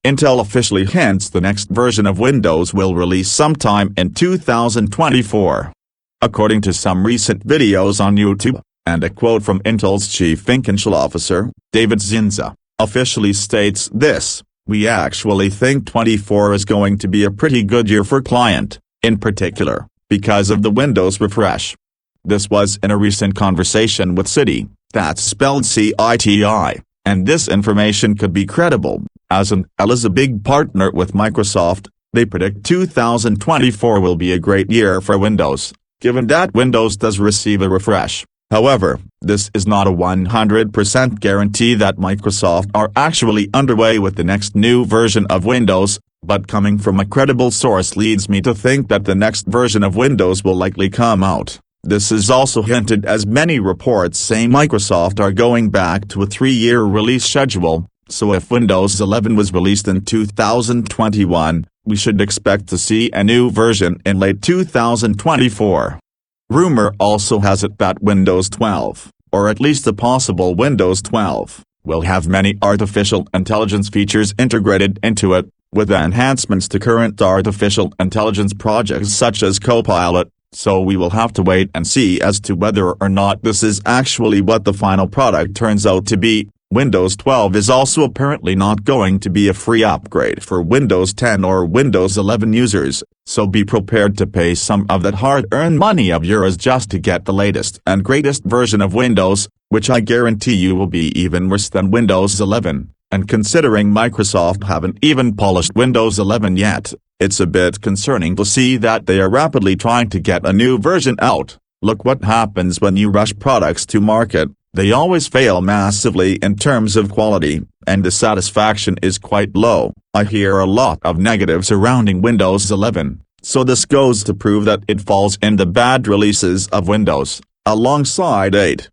Intel officially hints the next version of Windows will release sometime in 2024. According to some recent videos on YouTube, and a quote from Intel's Chief Financial Officer, David Zenzal, officially states this: "We actually think 24 is going to be a pretty good year for client, in particular, because of the Windows refresh." This was in a recent conversation with Citi, that's spelled CITI, and this information could be credible, as Intel is a big partner with Microsoft. They predict 2024 will be a great year for Windows, given that Windows does receive a refresh. However, this is not a 100% guarantee that Microsoft are actually underway with the next new version of Windows, but coming from a credible source leads me to think that the next version of Windows will likely come out. This is also hinted as many reports say Microsoft are going back to a 3-year release schedule, so if Windows 11 was released in 2021, we should expect to see a new version in late 2024. Rumor also has it that Windows 12, or at least a possible Windows 12, will have many artificial intelligence features integrated into it, with enhancements to current artificial intelligence projects such as Copilot, so we will have to wait and see as to whether or not this is actually what the final product turns out to be. Windows 12 is also apparently not going to be a free upgrade for Windows 10 or Windows 11 users, so be prepared to pay some of that hard-earned money of yours just to get the latest and greatest version of Windows, which I guarantee you will be even worse than Windows 11, and considering Microsoft haven't even polished Windows 11 yet, it's a bit concerning to see that they are rapidly trying to get a new version out. Look what happens when you rush products to market. They always fail massively in terms of quality, and the satisfaction is quite low. I hear a lot of negatives surrounding Windows 11, so this goes to prove that it falls in the bad releases of Windows, alongside 8,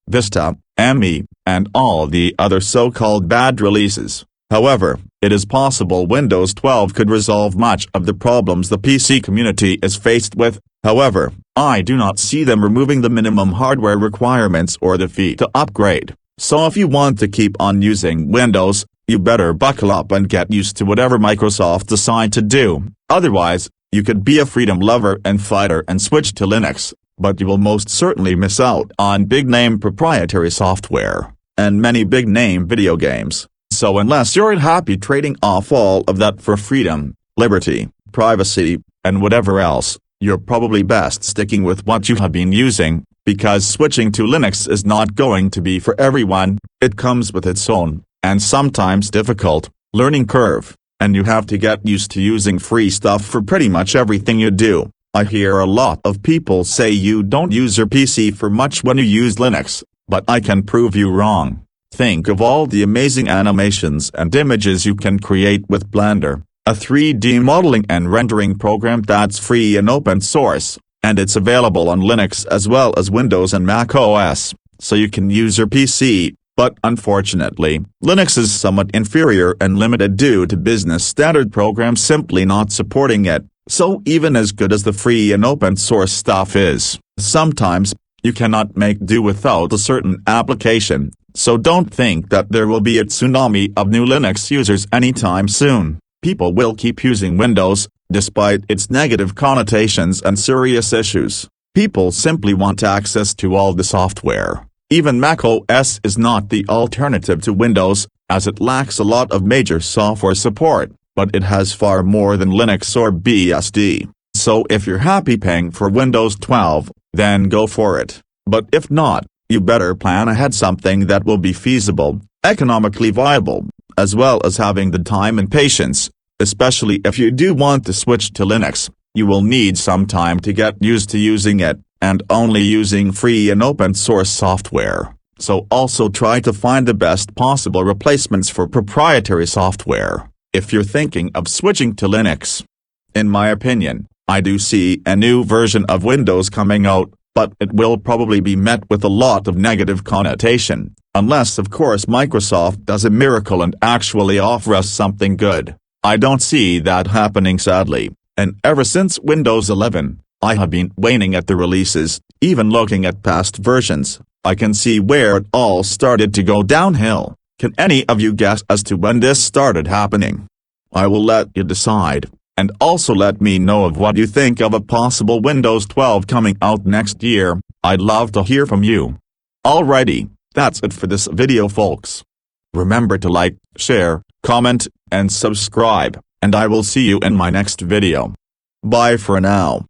Vista, ME, and all the other so-called bad releases. However, it is possible Windows 12 could resolve much of the problems the PC community is faced with. However, I do not see them removing the minimum hardware requirements or the fee to upgrade, so if you want to keep on using Windows, you better buckle up and get used to whatever Microsoft decide to do. Otherwise, you could be a freedom lover and fighter and switch to Linux, but you will most certainly miss out on big-name proprietary software, and many big-name video games. So unless you're happy trading off all of that for freedom, liberty, privacy, and whatever else, you're probably best sticking with what you have been using, because switching to Linux is not going to be for everyone. It comes with its own, and sometimes difficult, learning curve, and you have to get used to using free stuff for pretty much everything you do. I hear a lot of people say you don't use your PC for much when you use Linux, but I can prove you wrong. Think of all the amazing animations and images you can create with Blender, a 3D modeling and rendering program that's free and open source, and it's available on Linux as well as Windows and Mac OS, so you can use your PC, but unfortunately, Linux is somewhat inferior and limited due to business standard programs simply not supporting it, so even as good as the free and open source stuff is, sometimes, you cannot make do without a certain application. So don't think that there will be a tsunami of new Linux users anytime soon. People will keep using Windows, despite its negative connotations and serious issues. People simply want access to all the software. Even Mac OS is not the alternative to Windows, as it lacks a lot of major software support, but it has far more than Linux or BSD. So if you're happy paying for Windows 12, then go for it. But if not, you better plan ahead something that will be feasible, economically viable, as well as having the time and patience. Especially if you do want to switch to Linux, you will need some time to get used to using it, and only using free and open source software. So also try to find the best possible replacements for proprietary software, if you're thinking of switching to Linux. In my opinion, I do see a new version of Windows coming out, but it will probably be met with a lot of negative connotation, unless of course Microsoft does a miracle and actually offer us something good. I don't see that happening sadly, and ever since Windows 11, I have been waning at the releases. Even looking at past versions, I can see where it all started to go downhill. Can any of you guess as to when this started happening? I will let you decide, and also let me know of what you think of a possible Windows 12 coming out next year. I'd love to hear from you. Alrighty, that's it for this video folks. Remember to like, share, comment, and subscribe, and I will see you in my next video. Bye for now.